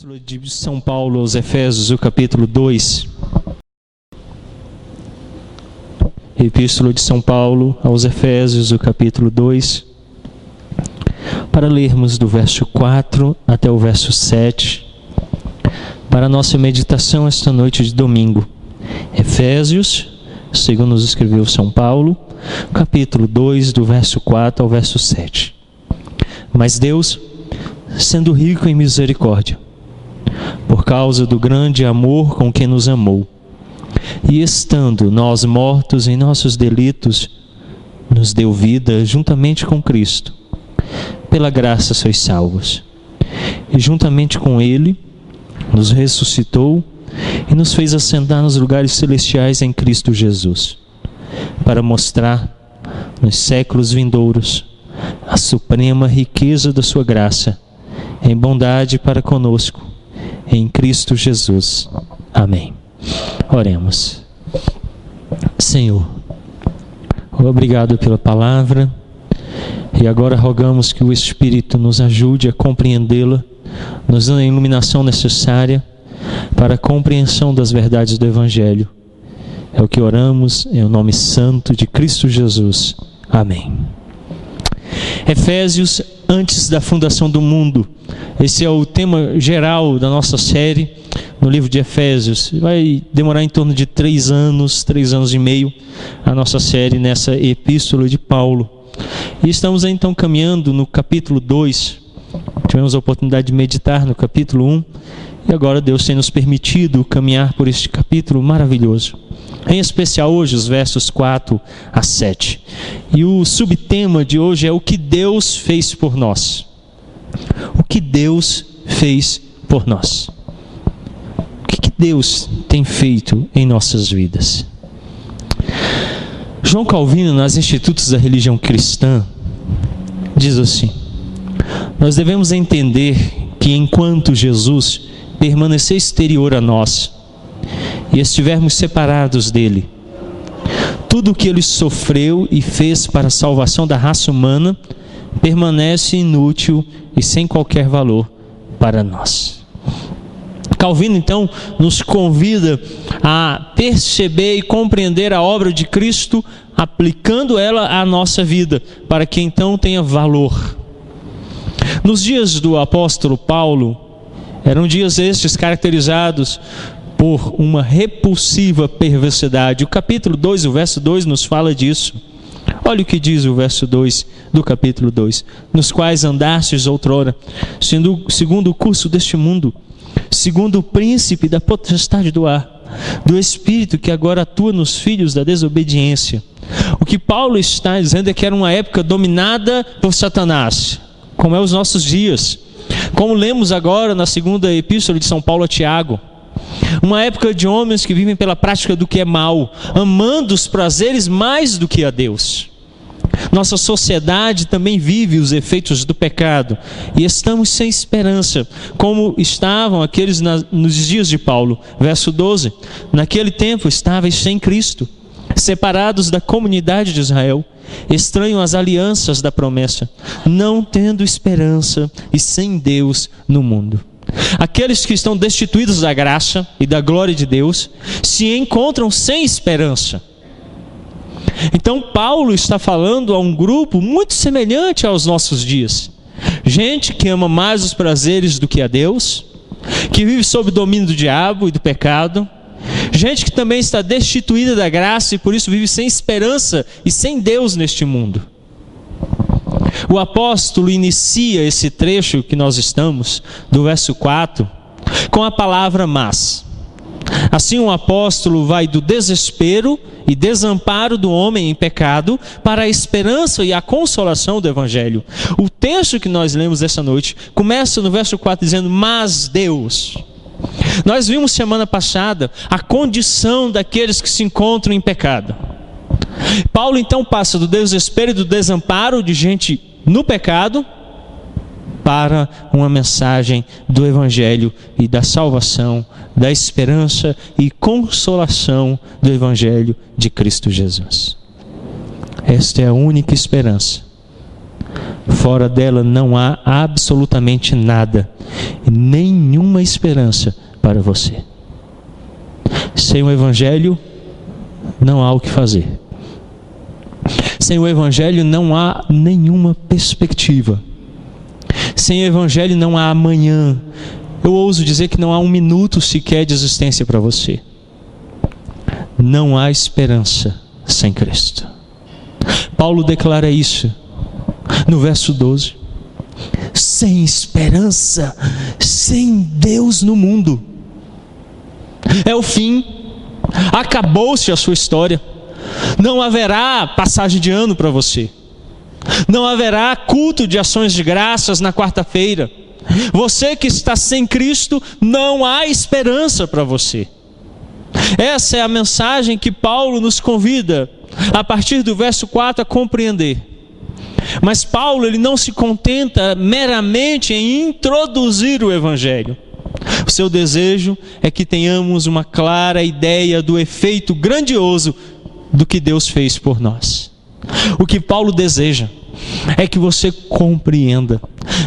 Epístola de São Paulo aos Efésios, o capítulo 2. Epístola de São Paulo aos Efésios, o capítulo 2. Para lermos do verso 4 até o verso 7. Para a nossa meditação esta noite de domingo. Efésios, segundo nos escreveu São Paulo, capítulo 2, do verso 4 ao verso 7. Mas Deus, sendo rico em misericórdia, por causa do grande amor com que nos amou, e estando nós mortos em nossos delitos, nos deu vida juntamente com Cristo. Pela graça sois salvos. E juntamente com Ele, nos ressuscitou e nos fez assentar nos lugares celestiais em Cristo Jesus, para mostrar nos séculos vindouros a suprema riqueza da sua graça, em bondade para conosco, em Cristo Jesus. Amém. Oremos. Senhor, obrigado pela palavra, e agora rogamos que o Espírito nos ajude a compreendê-la, nos dando a iluminação necessária para a compreensão das verdades do Evangelho. É o que oramos em nome santo de Cristo Jesus. Amém. Efésios, antes da fundação do mundo. Esse é o tema geral da nossa série no livro de Efésios. Vai demorar em torno de 3 anos e meio, a nossa série nessa epístola de Paulo. E estamos então caminhando no capítulo 2. Tivemos a oportunidade de meditar no capítulo 1. E agora Deus tem nos permitido caminhar por este capítulo maravilhoso. Em especial hoje, os versos 4 a 7. E o subtema de hoje é o que Deus fez por nós. O que Deus fez por nós. O que Deus tem feito em nossas vidas? João Calvino, nas Institutos da Religião Cristã, diz assim: nós devemos entender que enquanto Jesus permanecer exterior a nós e estivermos separados dele, tudo o que ele sofreu e fez para a salvação da raça humana permanece inútil e sem qualquer valor para nós. Calvino, então, nos convida a perceber e compreender a obra de Cristo, aplicando ela à nossa vida, para que então tenha valor. Nos dias do apóstolo Paulo, eram dias estes caracterizados por uma repulsiva perversidade. O capítulo 2, o verso 2 nos fala disso. Olha o que diz o verso 2 do capítulo 2. Nos quais andastes outrora, segundo o curso deste mundo, segundo o príncipe da potestade do ar, do espírito que agora atua nos filhos da desobediência. O que Paulo está dizendo é que era uma época dominada por Satanás, como é os nossos dias. Como lemos agora na segunda epístola de São Paulo a Tiago. Uma época de homens que vivem pela prática do que é mal, amando os prazeres mais do que a Deus. Nossa sociedade também vive os efeitos do pecado e estamos sem esperança, como estavam aqueles nos dias de Paulo. Verso 12: naquele tempo estáveis sem Cristo, separados da comunidade de Israel, estranhos às alianças da promessa, não tendo esperança e sem Deus no mundo. Aqueles que estão destituídos da graça e da glória de Deus se encontram sem esperança. Então Paulo está falando a um grupo muito semelhante aos nossos dias. Gente que ama mais os prazeres do que a Deus, que vive sob o domínio do diabo e do pecado. Gente que também está destituída da graça e por isso vive sem esperança e sem Deus neste mundo. O apóstolo inicia esse trecho que nós estamos, do verso 4, com a palavra mas. Assim o apóstolo vai do desespero e desamparo do homem em pecado para a esperança e a consolação do Evangelho. O texto que nós lemos esta noite começa no verso 4 dizendo: mas Deus. Nós vimos semana passada a condição daqueles que se encontram em pecado. Paulo então passa do desespero e do desamparo de gente no pecado para uma mensagem do Evangelho e da salvação, da esperança e consolação do Evangelho de Cristo Jesus. Esta é a única esperança Fora dela não há absolutamente nada, nenhuma esperança para você. Sem o Evangelho, não há o que fazer. Sem o Evangelho não há nenhuma perspectiva. Sem o Evangelho não há amanhã. Eu ouso dizer que não há um minuto sequer de existência para você. Não há esperança sem Cristo. Paulo declara isso no verso 12. Sem esperança, sem Deus no mundo. É o fim. Acabou-se a sua história. Não haverá passagem de ano para você. Não haverá culto de ações de graças na quarta-feira. Você que está sem Cristo, não há esperança para você. Essa é a mensagem que Paulo nos convida, a partir do verso 4, a compreender. Mas Paulo, ele não se contenta meramente em introduzir o Evangelho. O seu desejo é que tenhamos uma clara ideia do efeito grandioso do que Deus fez por nós. O que Paulo deseja é que você compreenda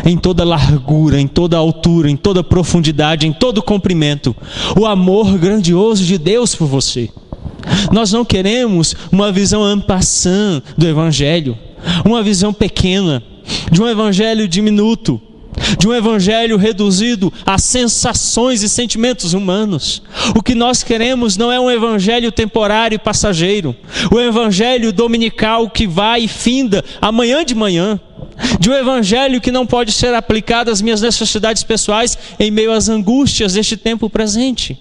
em toda largura, em toda altura, em toda profundidade, em todo comprimento, o amor grandioso de Deus por você. Nós não queremos uma visão en passant do Evangelho, uma visão pequena, de um Evangelho diminuto, de um Evangelho reduzido a sensações e sentimentos humanos. O que nós queremos não é um Evangelho temporário e passageiro, o Evangelho dominical que vai e finda amanhã de manhã, de um Evangelho que não pode ser aplicado às minhas necessidades pessoais em meio às angústias deste tempo presente.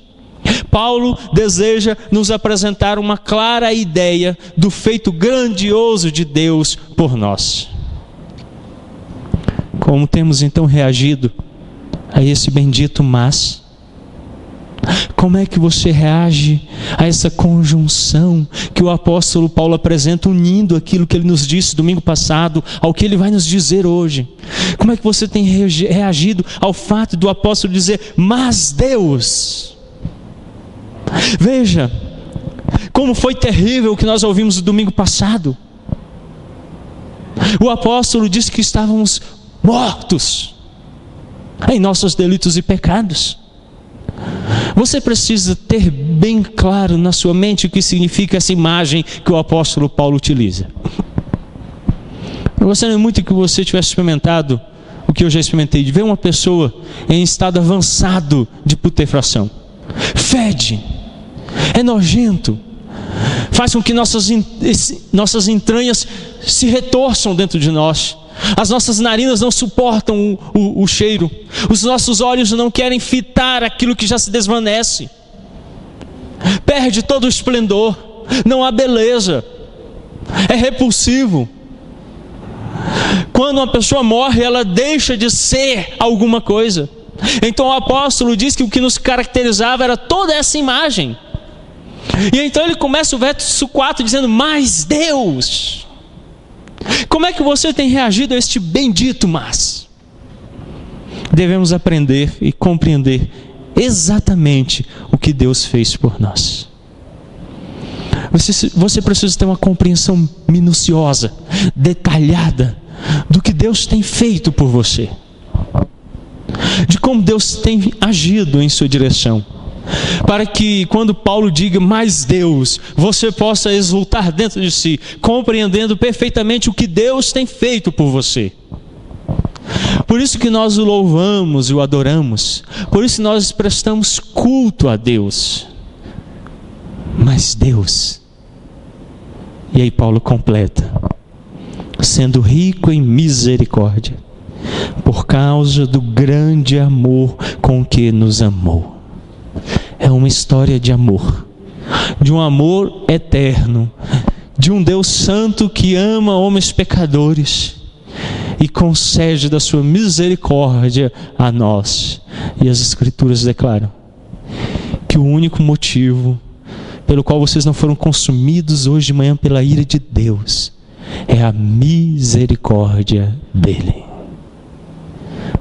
Paulo deseja nos apresentar uma clara ideia do feito grandioso de Deus por nós. Como temos então reagido a esse bendito mas? Como é que você reage a essa conjunção que o apóstolo Paulo apresenta, unindo aquilo que ele nos disse domingo passado ao que ele vai nos dizer hoje? Como é que você tem reagido ao fato do apóstolo dizer, mas Deus? Veja, como foi terrível o que nós ouvimos no domingo passado. O apóstolo disse que estávamos mortos em nossos delitos e pecados. Você precisa ter bem claro na sua mente o que significa essa imagem que o apóstolo Paulo utiliza. Eu gostaria muito que você tivesse experimentado o que eu já experimentei, de ver uma pessoa em estado avançado de putrefação. Fede, é nojento, faz com que nossas entranhas se retorçam dentro de nós. As nossas narinas não suportam o cheiro. Os nossos olhos não querem fitar aquilo que já se desvanece. Perde todo o esplendor. Não há beleza. É repulsivo. Quando uma pessoa morre, ela deixa de ser alguma coisa. Então o apóstolo diz que o que nos caracterizava era toda essa imagem. E então ele começa o verso 4 dizendo, mas Deus... Como é que você tem reagido a este bendito mas? Devemos aprender e compreender exatamente o que Deus fez por nós. Você precisa ter uma compreensão minuciosa, detalhada, do que Deus tem feito por você, de como Deus tem agido em sua direção, para que quando Paulo diga mais Deus, você possa exultar dentro de si, compreendendo perfeitamente o que Deus tem feito por você. Por isso que nós o louvamos e o adoramos, por isso nós prestamos culto a Deus. Mas Deus, e aí Paulo completa, sendo rico em misericórdia, por causa do grande amor com que nos amou. É uma história de amor, de um amor eterno, de um Deus santo que ama homens pecadores e concede da sua misericórdia a nós. E as Escrituras declaram que o único motivo pelo qual vocês não foram consumidos hoje de manhã pela ira de Deus é a misericórdia dele.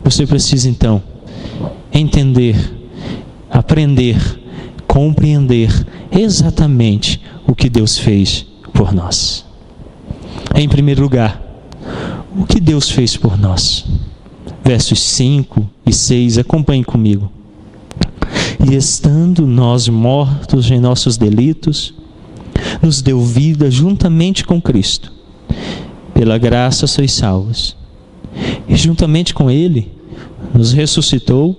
Você precisa então entender, aprender, compreender exatamente o que Deus fez por nós. Em primeiro lugar, o que Deus fez por nós. Versos 5 e 6, acompanhe comigo. E estando nós mortos em nossos delitos, nos deu vida juntamente com Cristo. Pela graça sois salvos. E juntamente com Ele, nos ressuscitou,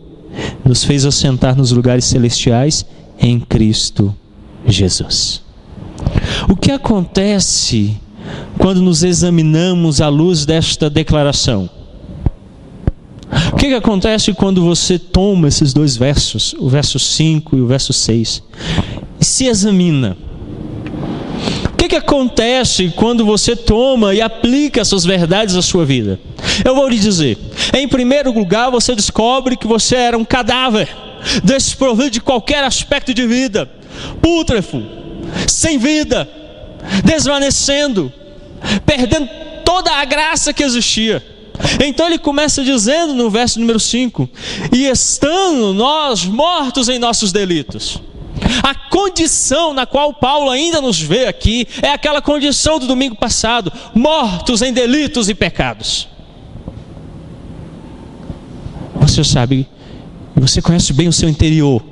nos fez assentar nos lugares celestiais em Cristo Jesus. O que acontece quando nos examinamos à luz desta declaração? O que acontece quando você toma esses dois versos, o verso 5 e o verso 6, e se examina? O que acontece quando você toma e aplica essas verdades à sua vida? Eu vou lhe dizer. Em primeiro lugar, você descobre que você era um cadáver, desprovido de qualquer aspecto de vida, pútrefo, sem vida, desvanecendo, perdendo toda a graça que existia. Então ele começa dizendo no verso número 5: e estando nós mortos em nossos delitos. A condição na qual Paulo ainda nos vê aqui é aquela condição do domingo passado: mortos em delitos e pecados. Você sabe, você conhece bem o seu interior,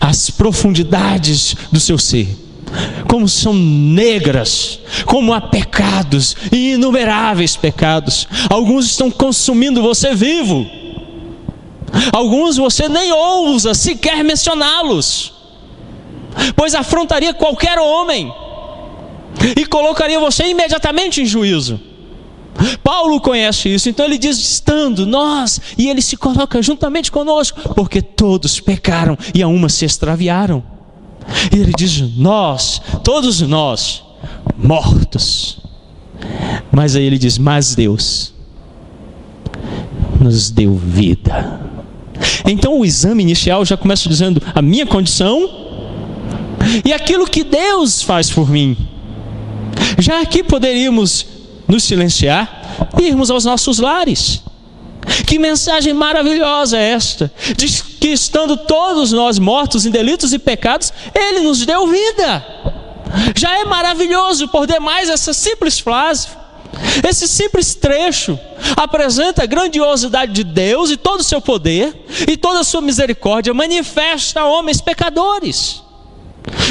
as profundidades do seu ser, como são negras, como há pecados, e inumeráveis pecados. Alguns estão consumindo você vivo, alguns você nem ousa sequer mencioná-los, pois afrontaria qualquer homem e colocaria você imediatamente em juízo. Paulo conhece isso, então ele diz: estando nós, e ele se coloca juntamente conosco, porque todos pecaram e a uma se extraviaram. E ele diz: nós, todos nós, mortos. Mas aí ele diz: mas Deus nos deu vida. Então o exame inicial já começa dizendo a minha condição e aquilo que Deus faz por mim. Já aqui poderíamos nos silenciar e irmos aos nossos lares. Que mensagem maravilhosa é esta, de que estando todos nós mortos em delitos e pecados, Ele nos deu vida. Já é maravilhoso, por demais, essa simples frase, esse simples trecho apresenta a grandiosidade de Deus e todo o seu poder e toda a sua misericórdia manifesta a homens pecadores.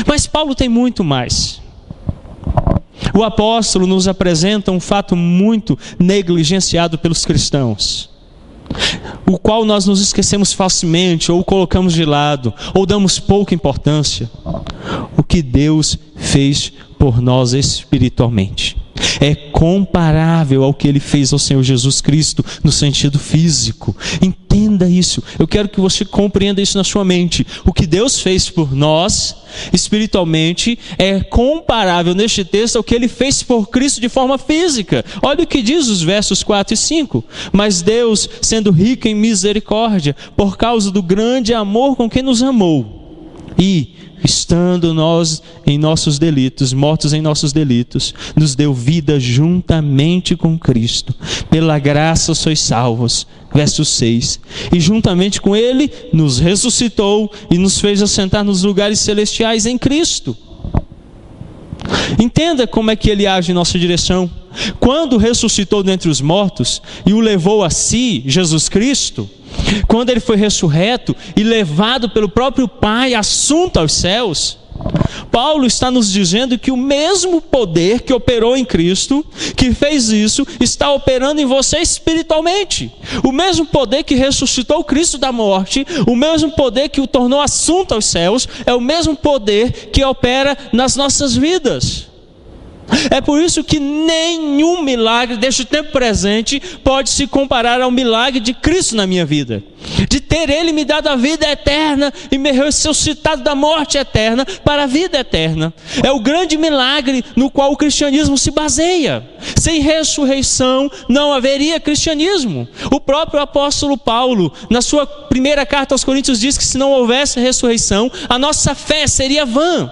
Mas Paulo tem muito mais. O apóstolo nos apresenta um fato muito negligenciado pelos cristãos, o qual nós nos esquecemos facilmente, ou colocamos de lado, ou damos pouca importância. O que Deus fez por nós espiritualmente é comparável ao que Ele fez ao Senhor Jesus Cristo no sentido físico. Entenda isso, eu quero que você compreenda isso na sua mente. O que Deus fez por nós espiritualmente é comparável neste texto ao que Ele fez por Cristo de forma física. Olha o que diz os versos 4 e 5. Mas Deus, sendo rico em misericórdia, por causa do grande amor com que nos amou, e estando nós em nossos delitos, mortos em nossos delitos, nos deu vida juntamente com Cristo. Pela graça sois salvos. Verso 6. E juntamente com Ele nos ressuscitou e nos fez assentar nos lugares celestiais em Cristo. Entenda como é que Ele age em nossa direção. Quando ressuscitou dentre os mortos e o levou a si, Jesus Cristo, quando Ele foi ressurreto e levado pelo próprio Pai, assunto aos céus, Paulo está nos dizendo que o mesmo poder que operou em Cristo, que fez isso, está operando em você espiritualmente. O mesmo poder que ressuscitou Cristo da morte, o mesmo poder que o tornou assunto aos céus, é o mesmo poder que opera nas nossas vidas. É por isso que nenhum milagre deste tempo presente pode se comparar ao milagre de Cristo na minha vida, de ter Ele me dado a vida eterna e me ressuscitado da morte eterna para a vida eterna. É o grande milagre no qual o cristianismo se baseia. Sem ressurreição não haveria cristianismo. O próprio apóstolo Paulo, na sua primeira carta aos Coríntios, diz que se não houvesse ressurreição, a nossa fé seria vã.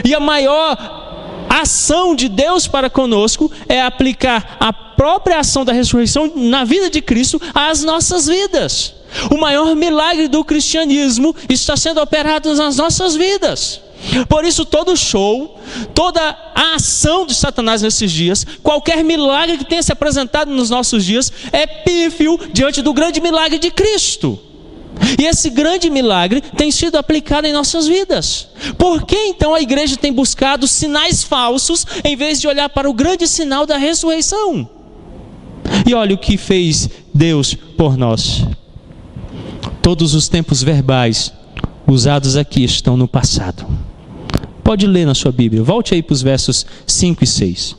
E a maior ação de Deus para conosco é aplicar a própria ação da ressurreição na vida de Cristo às nossas vidas. O maior milagre do cristianismo está sendo operado nas nossas vidas. Por isso todo show, toda a ação de Satanás nesses dias, qualquer milagre que tenha se apresentado nos nossos dias, é pífio diante do grande milagre de Cristo. E esse grande milagre tem sido aplicado em nossas vidas. Por que então a igreja tem buscado sinais falsos, em vez de olhar para o grande sinal da ressurreição? E olha o que fez Deus por nós. Todos os tempos verbais usados aqui estão no passado. Pode ler na sua Bíblia, volte aí para os versos 5 e 6.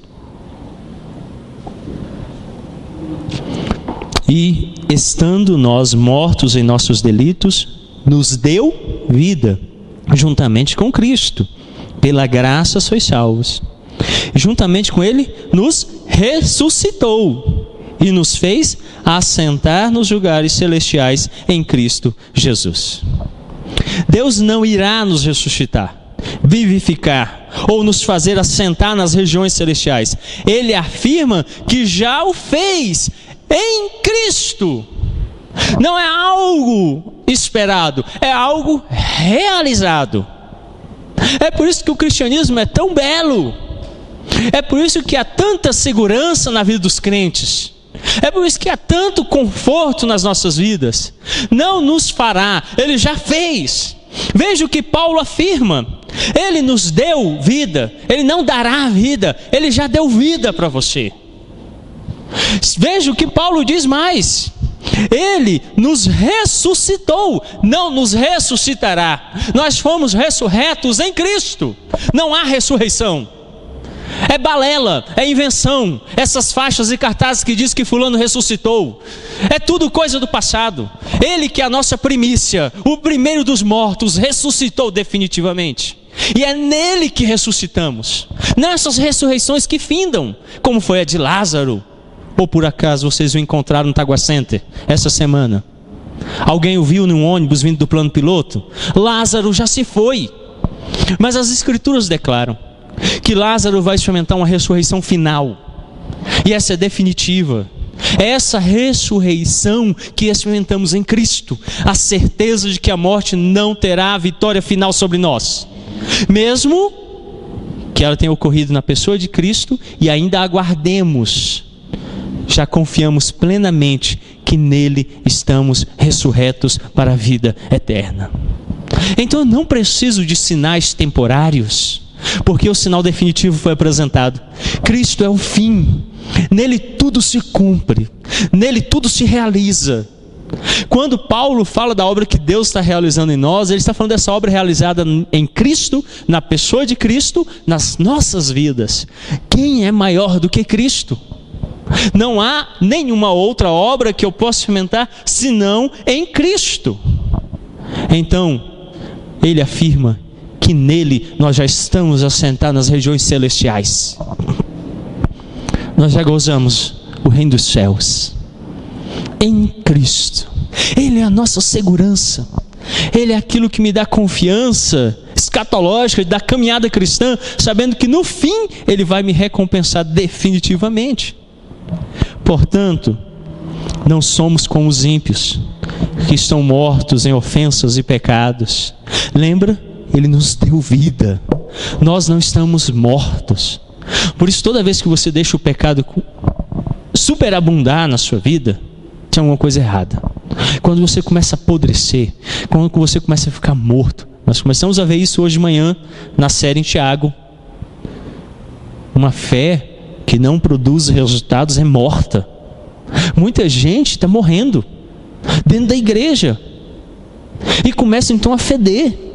E estando nós mortos em nossos delitos, nos deu vida, juntamente com Cristo. Pela graça sois salvos. Juntamente com Ele, nos ressuscitou e nos fez assentar nos lugares celestiais em Cristo Jesus. Deus não irá nos ressuscitar, vivificar ou nos fazer assentar nas regiões celestiais. Ele afirma que já o fez em Cristo. Não é algo esperado, é algo realizado. É por isso que o cristianismo é tão belo. É por isso que há tanta segurança na vida dos crentes. É por isso que há tanto conforto nas nossas vidas. Não nos fará, Ele já fez. Veja o que Paulo afirma. Ele nos deu vida, Ele não dará vida, Ele já deu vida para você. Veja o que Paulo diz mais. Ele nos ressuscitou, não nos ressuscitará. Nós fomos ressurretos em Cristo. Não há ressurreição. É balela, é invenção. Essas faixas e cartazes que diz que fulano ressuscitou, é tudo coisa do passado. Ele que é a nossa primícia, o primeiro dos mortos, ressuscitou definitivamente. E é nele que ressuscitamos. Não essas ressurreições que findam, como foi a de Lázaro. Ou por acaso vocês o encontraram no Tagua Center essa semana? Alguém o viu num ônibus vindo do plano piloto? Lázaro já se foi. Mas as escrituras declaram que Lázaro vai experimentar uma ressurreição final. E essa é definitiva. É essa ressurreição que experimentamos em Cristo. A certeza de que a morte não terá a vitória final sobre nós. Mesmo que ela tenha ocorrido na pessoa de Cristo e ainda aguardemos, já confiamos plenamente que nele estamos ressurretos para a vida eterna. Então eu não preciso de sinais temporários, porque o sinal definitivo foi apresentado. Cristo é o fim, nele tudo se cumpre, nele tudo se realiza. Quando Paulo fala da obra que Deus está realizando em nós, ele está falando dessa obra realizada em Cristo, na pessoa de Cristo, nas nossas vidas. Quem é maior do que Cristo? Não há nenhuma outra obra que eu possa experimentar senão em Cristo. Então, ele afirma que nele nós já estamos assentados nas regiões celestiais. Nós já gozamos o reino dos céus. Em Cristo. Ele é a nossa segurança. Ele é aquilo que me dá confiança escatológica da caminhada cristã, sabendo que no fim Ele vai me recompensar definitivamente. Portanto, não somos como os ímpios, que estão mortos em ofensas e pecados. Lembra? Ele nos deu vida. Nós não estamos mortos. Por isso, toda vez que você deixa o pecado superabundar na sua vida, tem alguma coisa errada. Quando você começa a apodrecer, quando você começa a ficar morto, nós começamos a ver isso hoje de manhã na série em Tiago. Uma fé que não produz resultados é morta. Muita gente está morrendo dentro da igreja e começa então a feder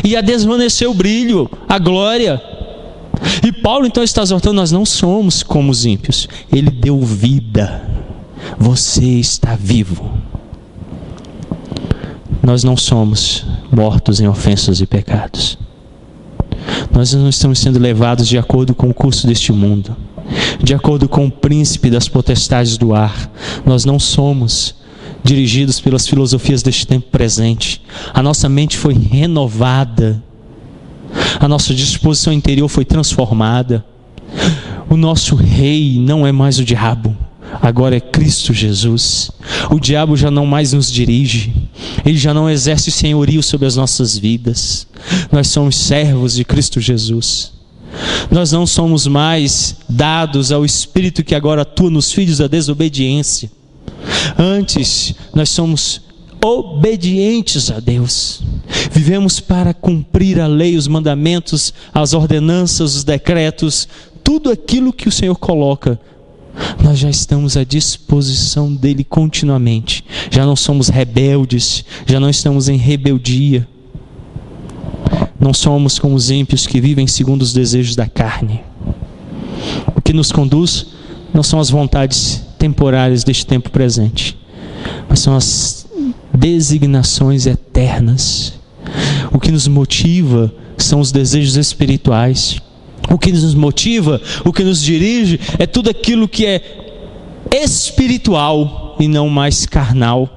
e a desvanecer o brilho, a glória. E Paulo então está exortando: nós não somos como os ímpios. Ele deu vida. Você está vivo. Nós não somos mortos em ofensas e pecados. Nós não estamos sendo levados de acordo com o curso deste mundo, de acordo com o príncipe das potestades do ar. Nós não somos dirigidos pelas filosofias deste tempo presente. A nossa mente foi renovada. A nossa disposição interior foi transformada. O nosso rei não é mais o diabo, agora é Cristo Jesus. O diabo já não mais nos dirige, ele já não exerce senhorio sobre as nossas vidas. Nós somos servos de Cristo Jesus. Nós não somos mais dados ao espírito que agora atua nos filhos da desobediência. Antes, nós somos obedientes a Deus. Vivemos para cumprir a lei, os mandamentos, as ordenanças, os decretos, tudo aquilo que o Senhor coloca. Nós já estamos à disposição dele continuamente. Já não somos rebeldes, já não estamos em rebeldia. Não somos como os ímpios que vivem segundo os desejos da carne. O que nos conduz não são as vontades temporárias deste tempo presente, mas são as designações eternas. O que nos motiva são os desejos espirituais. O que nos motiva, o que nos dirige é tudo aquilo que é espiritual e não mais carnal.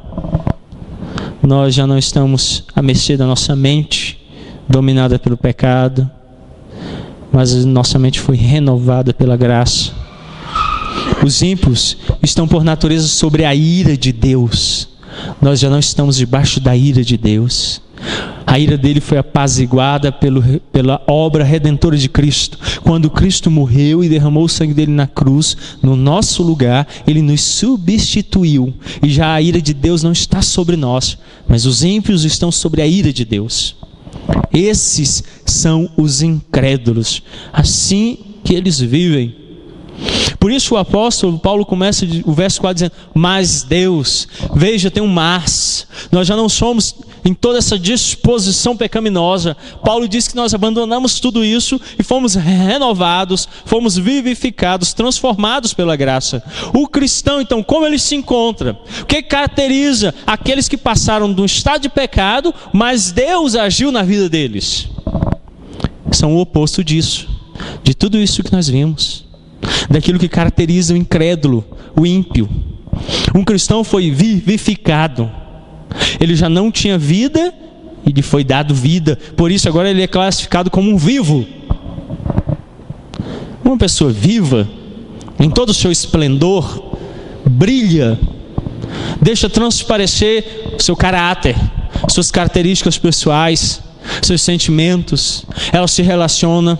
Nós já não estamos à mercê da nossa mente, dominada pelo pecado, mas a nossa mente foi renovada pela graça. Os ímpios estão por natureza sobre a ira de Deus. Nós já não estamos debaixo da ira de Deus. A ira dele foi apaziguada pela obra redentora de Cristo. Quando Cristo morreu e derramou o sangue dele na cruz, no nosso lugar, ele nos substituiu. E já a ira de Deus não está sobre nós, mas os ímpios estão sobre a ira de Deus. Esses são os incrédulos, assim que eles vivem. Por isso o apóstolo Paulo começa o verso 4 dizendo: mas Deus, veja, tem um mas, nós já não somos em toda essa disposição pecaminosa. Paulo diz que nós abandonamos tudo isso e fomos renovados, fomos vivificados, transformados pela graça. O cristão, então, como ele se encontra? O que caracteriza aqueles que passaram de um estado de pecado, mas Deus agiu na vida deles? São o oposto disso, de tudo isso que nós vimos, daquilo que caracteriza o incrédulo, o ímpio. Um cristão foi vivificado. Ele já não tinha vida e lhe foi dado vida. Por isso agora ele é classificado como um vivo. Uma pessoa viva, em todo o seu esplendor, brilha, deixa transparecer o seu caráter, suas características pessoais, seus sentimentos. Ela se relaciona,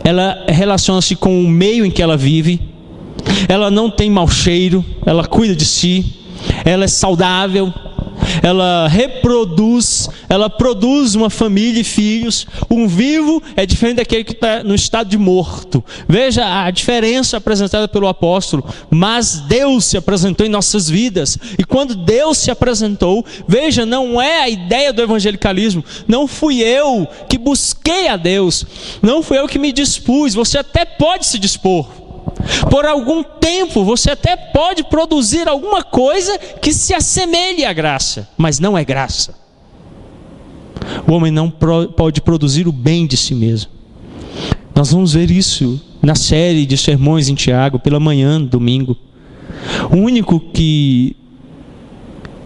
ela relaciona-se com o meio em que ela vive. Ela não tem mau cheiro, ela cuida de si, ela é saudável, ela reproduz, ela produz uma família e filhos. Um vivo é diferente daquele que está no estado de morto. Veja a diferença apresentada pelo apóstolo. Mas Deus se apresentou em nossas vidas, e quando Deus se apresentou, veja, não é a ideia do evangelicalismo. Não fui eu que busquei a Deus, não fui eu que me dispus. Você até pode se dispor, por algum tempo você até pode produzir alguma coisa que se assemelhe à graça, mas não é graça. O homem não pode produzir o bem de si mesmo. Nós vamos ver isso na série de sermões em Tiago, pela manhã, domingo. O único que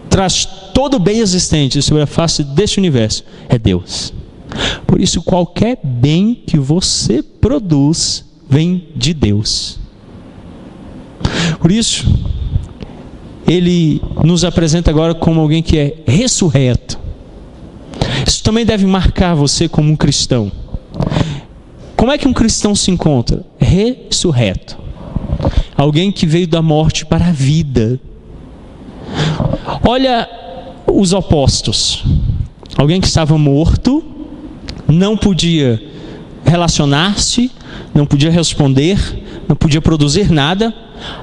traz todo o bem existente sobre a face deste universo é Deus. Por isso, qualquer bem que você produz vem de Deus. Por isso, ele nos apresenta agora como alguém que é ressurreto. Isso também deve marcar você como um cristão. Como é que um cristão se encontra? Ressurreto. Alguém que veio da morte para a vida. Olha os opostos. Alguém que estava morto, não podia relacionar-se, não podia responder, não podia produzir nada,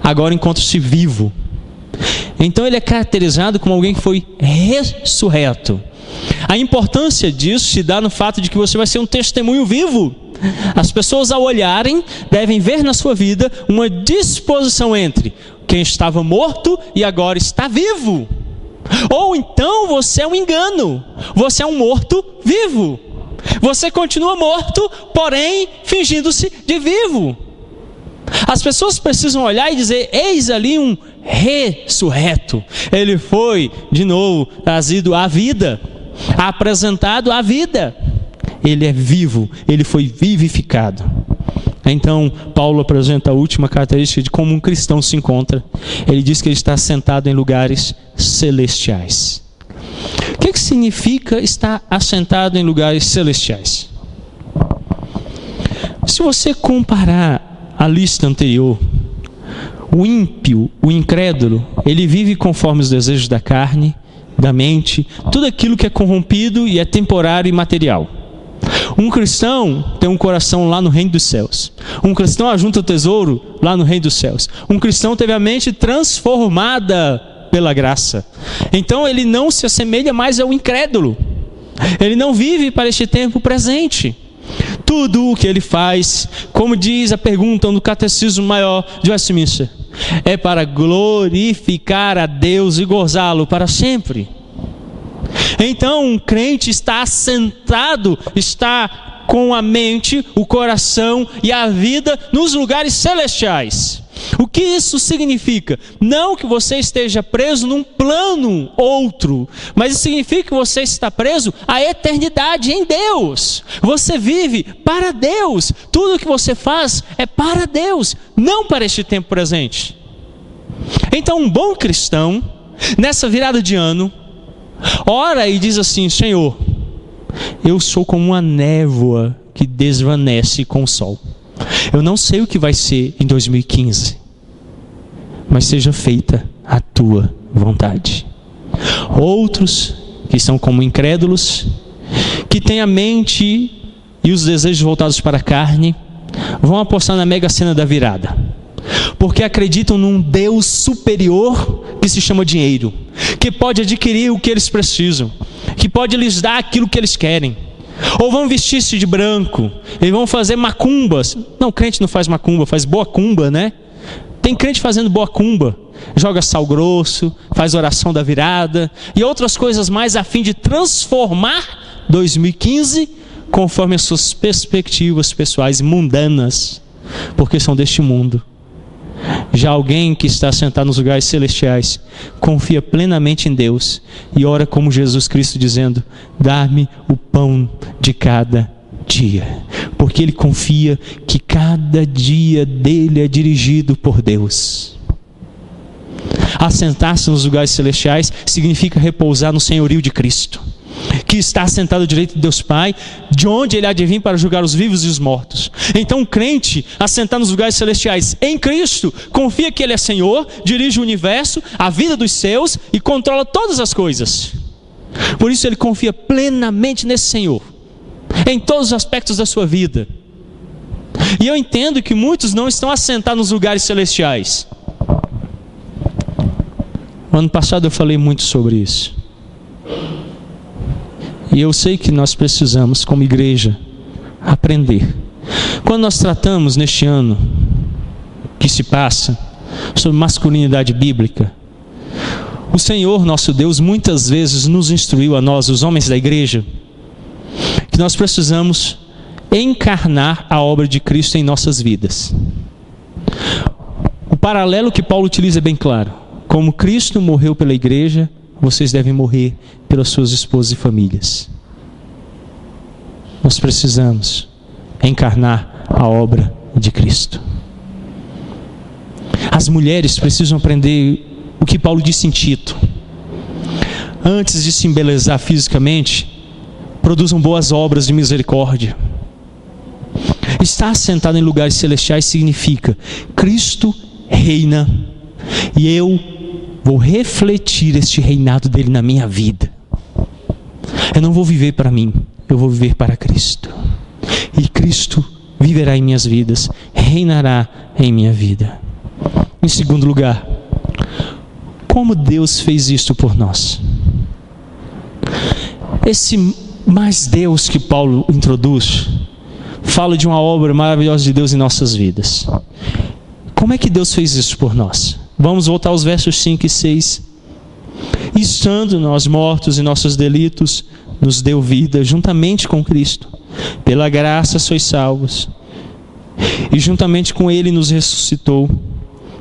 agora encontra-se vivo. Então ele é caracterizado como alguém que foi ressurreto. A importância disso se dá no fato de que você vai ser um testemunho vivo. As pessoas, ao olharem, devem ver na sua vida uma disposição entre quem estava morto e agora está vivo. Ou então você é um engano, você é um morto vivo. Você continua morto, porém fingindo-se de vivo. As pessoas precisam olhar e dizer: eis ali um ressurreto. Ele foi de novo trazido à vida, apresentado à vida. Ele é vivo, ele foi vivificado. Então, Paulo apresenta a última característica de como um cristão se encontra. Ele diz que ele está assentado em lugares celestiais. O que significa estar assentado em lugares celestiais? Se você comparar a lista anterior, o ímpio, o incrédulo, ele vive conforme os desejos da carne, da mente, tudo aquilo que é corrompido e é temporário e material. Um cristão tem um coração lá no reino dos céus. Um cristão ajunta o tesouro lá no reino dos céus. Um cristão teve a mente transformada pela graça. Então ele não se assemelha mais ao incrédulo. Ele não vive para este tempo presente. Tudo o que ele faz, como diz a pergunta no Catecismo Maior de Westminster, é para glorificar a Deus e gozá-lo para sempre. Então um crente está assentado, está com a mente, o coração e a vida nos lugares celestiais. O que isso significa? Não que você esteja preso num plano outro, mas isso significa que você está preso à eternidade em Deus. Você vive para Deus. Tudo o que você faz é para Deus, não para este tempo presente. Então um bom cristão, nessa virada de ano, ora e diz assim: Senhor, eu sou como uma névoa que desvanece com o sol. Eu não sei o que vai ser em 2015, mas seja feita a tua vontade. Outros que são como incrédulos, que têm a mente e os desejos voltados para a carne, vão apostar na mega sena da virada, porque acreditam num Deus superior que se chama dinheiro, que pode adquirir o que eles precisam, que pode lhes dar aquilo que eles querem. Ou vão vestir-se de branco e vão fazer macumbas. Não, crente não faz macumba, faz boa cumba, né? Tem crente fazendo boa cumba, joga sal grosso, faz oração da virada e outras coisas mais, a fim de transformar 2015 conforme as suas perspectivas pessoais mundanas, porque são deste mundo. Já alguém que está sentado nos lugares celestiais confia plenamente em Deus e ora como Jesus Cristo, dizendo: dá-me o pão de cada dia, porque ele confia que cada dia dele é dirigido por Deus. Assentar-se nos lugares celestiais significa repousar no senhorio de Cristo, que está assentado à direita de Deus Pai, de onde ele há de vir para julgar os vivos e os mortos. Então o crente, assentado nos lugares celestiais em Cristo, confia que ele é Senhor, dirige o universo, a vida dos seus e controla todas as coisas. Por isso ele confia plenamente nesse Senhor, em todos os aspectos da sua vida. E eu entendo que muitos não estão assentados nos lugares celestiais. No ano passado eu falei muito sobre isso. E eu sei que nós precisamos, como igreja, aprender. Quando nós tratamos neste ano que se passa sobre masculinidade bíblica, o Senhor nosso Deus muitas vezes nos instruiu a nós, os homens da igreja, que nós precisamos encarnar a obra de Cristo em nossas vidas. O paralelo que Paulo utiliza é bem claro. Como Cristo morreu pela igreja, vocês devem morrer pelas suas esposas e famílias. Nós precisamos encarnar a obra de Cristo. As mulheres precisam aprender o que Paulo disse em Tito: antes de se embelezar fisicamente, produzam boas obras de misericórdia. Estar sentado em lugares celestiais significa: Cristo reina e eu vou refletir este reinado dele na minha vida. Eu não vou viver para mim, eu vou viver para Cristo. E Cristo viverá em minhas vidas, reinará em minha vida. Em segundo lugar, como Deus fez isto por nós? Esse mais Deus que Paulo introduz fala de uma obra maravilhosa de Deus em nossas vidas. Como é que Deus fez isso por nós? Vamos voltar aos versos 5 e 6. Estando nós mortos em nossos delitos, nos deu vida juntamente com Cristo. Pela graça sois salvos. E juntamente com Ele nos ressuscitou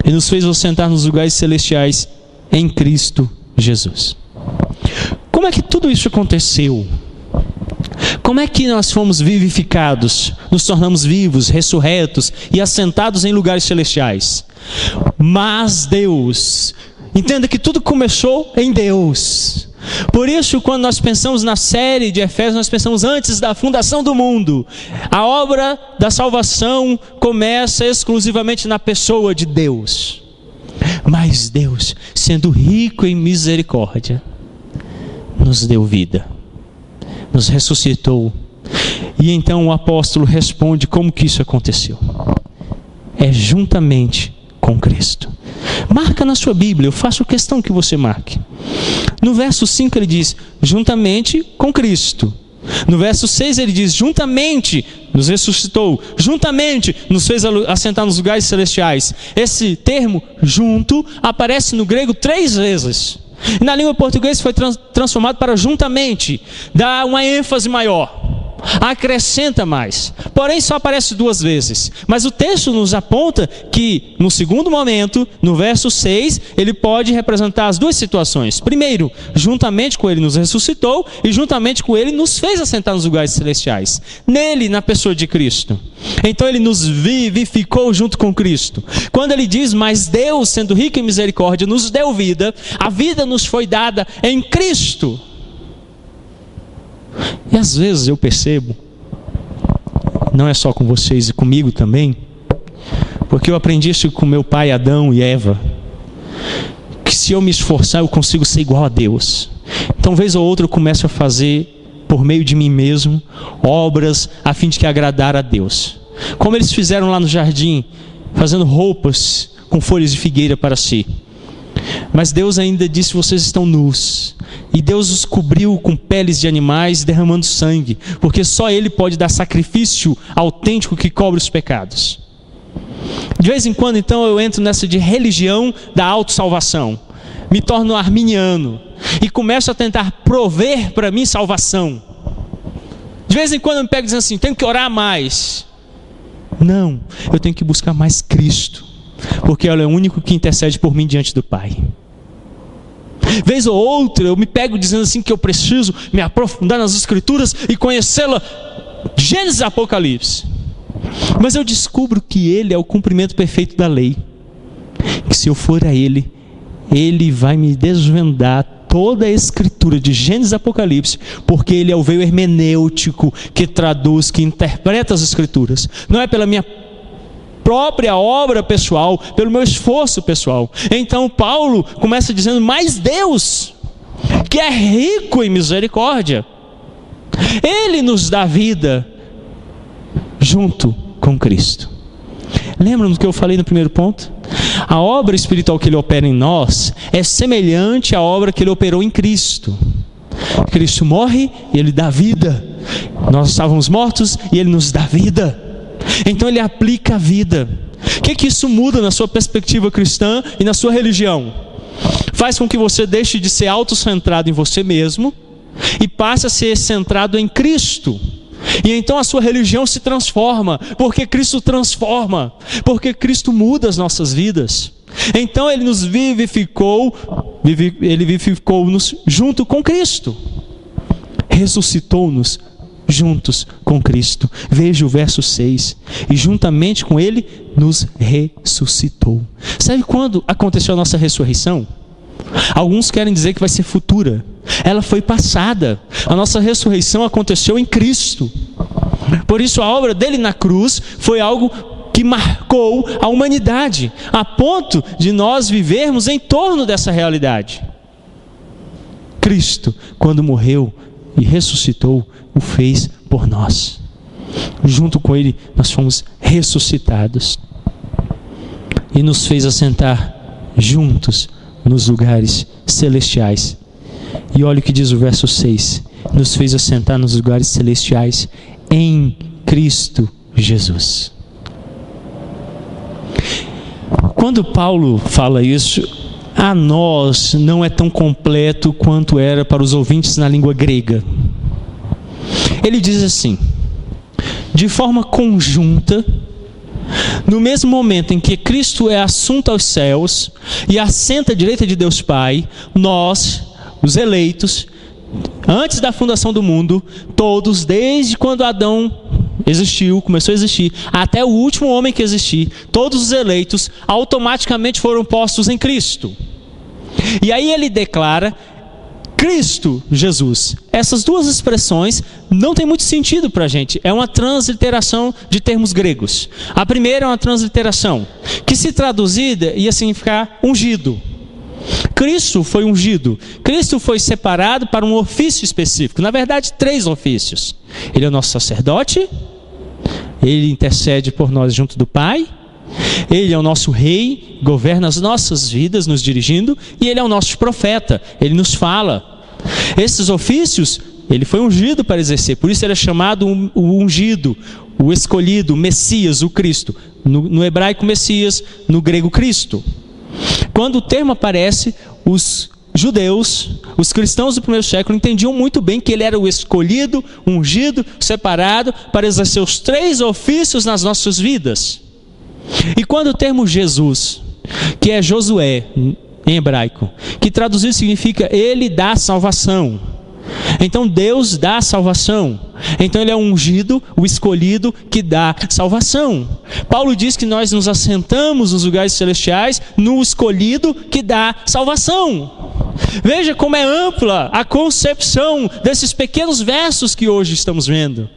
e nos fez assentar nos lugares celestiais em Cristo Jesus. Como é que tudo isso aconteceu? Como é que nós fomos vivificados, nos tornamos vivos, ressurretos e assentados em lugares celestiais? Mas Deus, entenda que tudo começou em Deus. Por isso, quando nós pensamos na série de Efésios, nós pensamos antes da fundação do mundo. A obra da salvação começa exclusivamente na pessoa de Deus. Mas Deus, sendo rico em misericórdia, nos deu vida, nos ressuscitou. E então o apóstolo responde como que isso aconteceu. É juntamente com Cristo. Marca na sua Bíblia, eu faço questão que você marque. No verso 5 ele diz, juntamente com Cristo. No verso 6 ele diz, juntamente nos ressuscitou, juntamente nos fez assentar nos lugares celestiais. Esse termo, junto, aparece no grego 3 vezes. E na língua portuguesa foi transformado para juntamente, dá uma ênfase maior, acrescenta mais. Porém só aparece 2 vezes. Mas o texto nos aponta que no segundo momento, no verso 6, ele pode representar as 2 situações. Primeiro, juntamente com ele nos ressuscitou, e juntamente com ele nos fez assentar nos lugares celestiais. Nele, na pessoa de Cristo. Então ele nos vivificou junto com Cristo. Quando ele diz, mas Deus, sendo rico em misericórdia, nos deu vida, a vida nos foi dada em Cristo. E às vezes eu percebo, não é só com vocês e comigo também, porque eu aprendi isso com meu pai Adão e Eva, que se eu me esforçar eu consigo ser igual a Deus. Então vez ou outra eu começo a fazer, por meio de mim mesmo, obras a fim de que agradar a Deus. Como eles fizeram lá no jardim, fazendo roupas com folhas de figueira para si. Mas Deus ainda disse, vocês estão nus. E Deus os cobriu com peles de animais, derramando sangue, porque só Ele pode dar sacrifício autêntico que cobre os pecados. De vez em quando, então, eu entro nessa de religião da autossalvação. Me torno arminiano e começo a tentar prover para mim salvação. De vez em quando eu me pego dizendo assim, tenho que orar mais. Não, eu tenho que buscar mais Cristo, porque Ele é o único que intercede por mim diante do Pai. Vez ou outra eu me pego dizendo assim que eu preciso me aprofundar nas Escrituras e conhecê-la, Gênesis e Apocalipse. Mas eu descubro que Ele é o cumprimento perfeito da lei. Que se eu for a Ele, Ele vai me desvendar toda a Escritura de Gênesis e Apocalipse, porque Ele é o veio hermenêutico que traduz, que interpreta as Escrituras. Não é pela minha própria obra pessoal, pelo meu esforço pessoal. Então Paulo começa dizendo, mas Deus, que é rico em misericórdia, Ele nos dá vida junto com Cristo. Lembram do que eu falei no primeiro ponto? A obra espiritual que Ele opera em nós é semelhante à obra que Ele operou em Cristo. Cristo morre e Ele dá vida. Nós estávamos mortos e Ele nos dá vida. Então Ele aplica a vida. O que isso muda na sua perspectiva cristã e na sua religião? Faz com que você deixe de ser autocentrado em você mesmo e passe a ser centrado em Cristo. E então a sua religião se transforma, porque Cristo transforma, porque Cristo muda as nossas vidas. Então Ele nos vivificou, Ele vivificou-nos junto com Cristo, ressuscitou-nos juntos com Cristo. Veja o verso 6. E juntamente com Ele nos ressuscitou. Sabe quando aconteceu a nossa ressurreição? Alguns querem dizer que vai ser futura. Ela foi passada. A nossa ressurreição aconteceu em Cristo. Por isso a obra dele na cruz foi algo que marcou a humanidade, a ponto de nós vivermos em torno dessa realidade. Cristo, quando morreu e ressuscitou, o fez por nós. Junto com Ele nós fomos ressuscitados e nos fez assentar juntos nos lugares celestiais. E olha o que diz o verso 6: nos fez assentar nos lugares celestiais em Cristo Jesus. Quando Paulo fala isso, a nós não é tão completo quanto era para os ouvintes na língua grega. Ele diz assim: de forma conjunta, no mesmo momento em que Cristo é assunto aos céus e assenta à direita de Deus Pai, nós, os eleitos, antes da fundação do mundo, todos, desde quando Adão começou a existir, até o último homem que existir, todos os eleitos automaticamente foram postos em Cristo. E aí ele declara Cristo Jesus. Essas duas expressões não tem muito sentido para a gente. É uma transliteração de termos gregos. A primeira é uma transliteração, que se traduzida ia significar ungido. Cristo foi ungido. Cristo foi separado para um ofício específico. Na verdade, 3 ofícios. Ele é o nosso sacerdote, ele intercede por nós junto do Pai, ele é o nosso rei, governa as nossas vidas nos dirigindo, e ele é o nosso profeta, ele nos fala. Esses ofícios, ele foi ungido para exercer, por isso ele é chamado o ungido, o escolhido, o Messias, o Cristo. No hebraico Messias, no grego Cristo. Quando o termo aparece, os judeus, os cristãos do primeiro século entendiam muito bem que ele era o escolhido, ungido, separado para exercer os 3 ofícios nas nossas vidas. E quando o termo Jesus, que é Josué em hebraico, que traduzido significa ele dá salvação. Então Deus dá salvação. Então ele é o ungido, o escolhido que dá salvação. Paulo diz que nós nos assentamos nos lugares celestiais no escolhido que dá salvação. Veja como é ampla a concepção desses pequenos versos que hoje estamos vendo.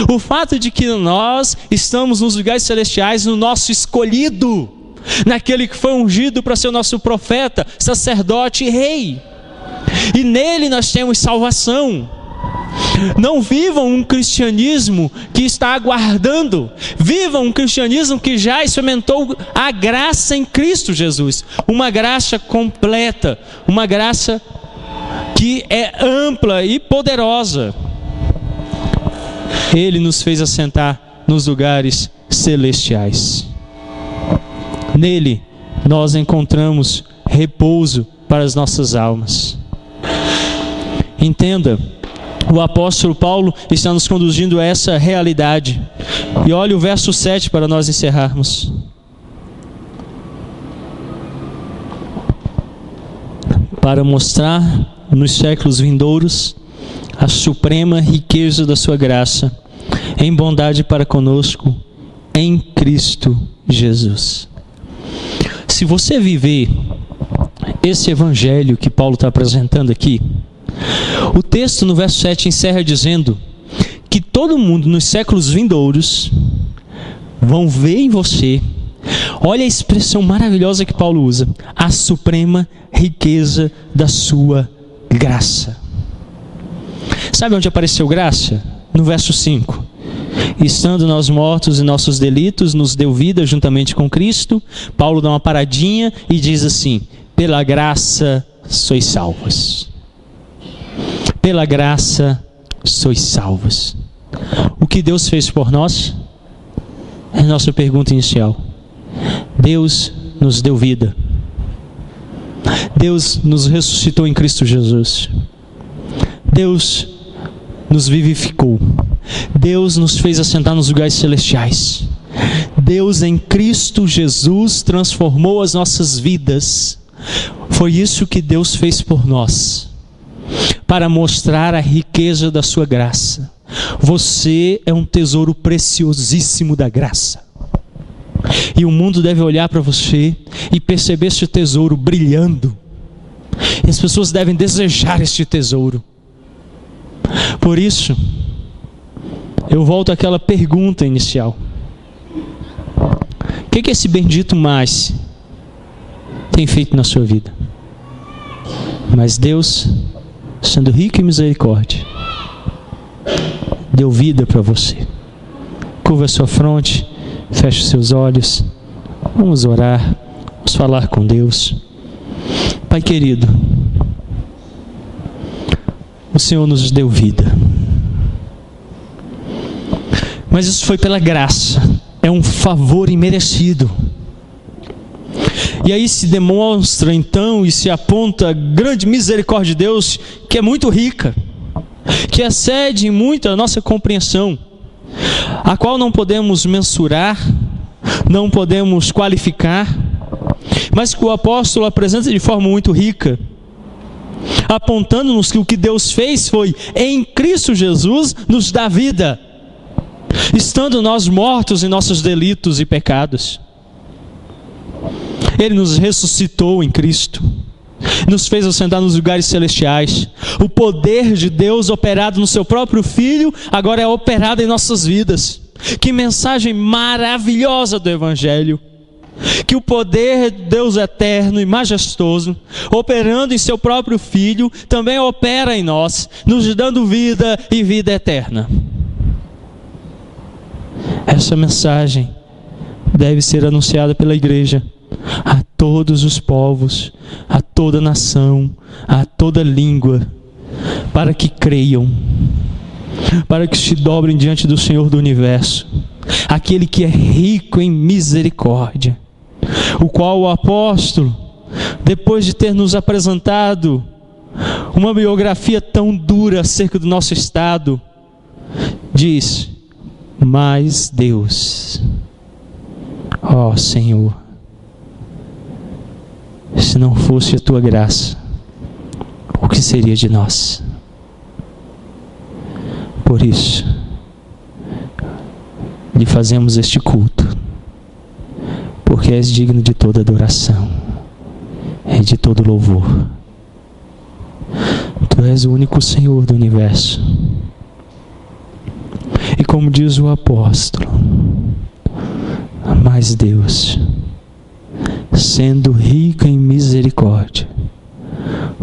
O fato de que nós estamos nos lugares celestiais no nosso escolhido, naquele que foi ungido para ser o nosso profeta, sacerdote e rei. E nele nós temos salvação. Não vivam um cristianismo que está aguardando. Vivam um cristianismo que já experimentou a graça em Cristo Jesus. Uma graça completa. Uma graça que é ampla e poderosa. Ele nos fez assentar nos lugares celestiais. Nele nós encontramos repouso para as nossas almas. Entenda, o apóstolo Paulo está nos conduzindo a essa realidade. E olha o verso 7 para nós encerrarmos. Para mostrar nos séculos vindouros a suprema riqueza da sua graça, em bondade para conosco, em Cristo Jesus. Se você viver esse evangelho que Paulo está apresentando aqui, o texto no verso 7 encerra dizendo que todo mundo nos séculos vindouros vão ver em você, olha a expressão maravilhosa que Paulo usa, a suprema riqueza da sua graça. Sabe onde apareceu graça? No verso 5. Estando nós mortos em nossos delitos, nos deu vida juntamente com Cristo. Paulo dá uma paradinha e diz assim: pela graça sois salvos. Pela graça sois salvos. O que Deus fez por nós? É a nossa pergunta inicial. Deus nos deu vida. Deus nos ressuscitou em Cristo Jesus. Deus nos vivificou. Deus nos fez assentar nos lugares celestiais. Deus em Cristo Jesus transformou as nossas vidas. Foi isso que Deus fez por nós, para mostrar a riqueza da sua graça. Você é um tesouro preciosíssimo da graça. E o mundo deve olhar para você e perceber este tesouro brilhando. E as pessoas devem desejar este tesouro. Por isso, eu volto àquela pergunta inicial. O que esse bendito mais tem feito na sua vida? Mas Deus, sendo rico em misericórdia, deu vida para você. Curva a sua fronte, feche os seus olhos. Vamos orar, vamos falar com Deus. Pai querido, o Senhor nos deu vida. Mas isso foi pela graça. É um favor imerecido. E aí se demonstra então e se aponta a grande misericórdia de Deus, que é muito rica, que excede muito a nossa compreensão, a qual não podemos mensurar, não podemos qualificar, mas que o apóstolo apresenta de forma muito rica. apontando-nos que o que Deus fez foi, em Cristo Jesus, nos dar vida, estando nós mortos em nossos delitos e pecados. Ele nos ressuscitou em Cristo, nos fez assentar nos lugares celestiais. O poder de Deus operado no seu próprio Filho, agora é operado em nossas vidas. Que mensagem maravilhosa do Evangelho! Que o poder de Deus eterno e majestoso, operando em seu próprio Filho, também opera em nós, nos dando vida e vida eterna. Essa mensagem deve ser anunciada pela igreja a todos os povos, a toda nação, a toda língua, para que creiam, para que se dobrem diante do Senhor do Universo, aquele que é rico em misericórdia, o qual o apóstolo, depois de ter nos apresentado uma biografia tão dura acerca do nosso estado, diz: mas Deus, ó Senhor, se não fosse a tua graça, o que seria de nós? Por isso, lhe fazemos este culto, porque és digno de toda adoração e de todo louvor. Tu és o único Senhor do universo. E como diz o apóstolo, mas Deus, sendo rico em misericórdia,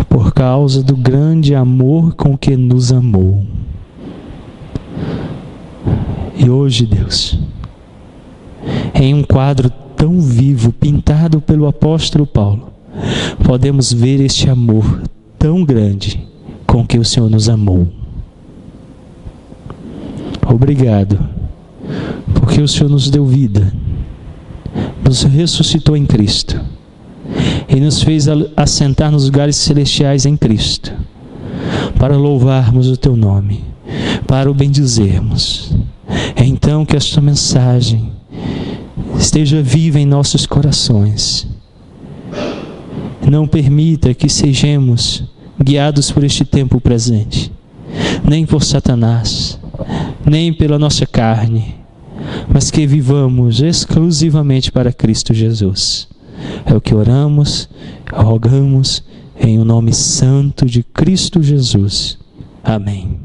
por causa do grande amor com que nos amou. E hoje, Deus, em um quadro tão vivo, pintado pelo apóstolo Paulo, podemos ver este amor tão grande com que o Senhor nos amou. Obrigado, porque o Senhor nos deu vida, nos ressuscitou em Cristo e nos fez assentar nos lugares celestiais em Cristo, para louvarmos o teu nome, para o bendizermos. É então que esta mensagem esteja viva em nossos corações. Não permita que sejamos guiados por este tempo presente, nem por Satanás, nem pela nossa carne, mas que vivamos exclusivamente para Cristo Jesus. É o que oramos, rogamos, em o nome santo de Cristo Jesus. Amém.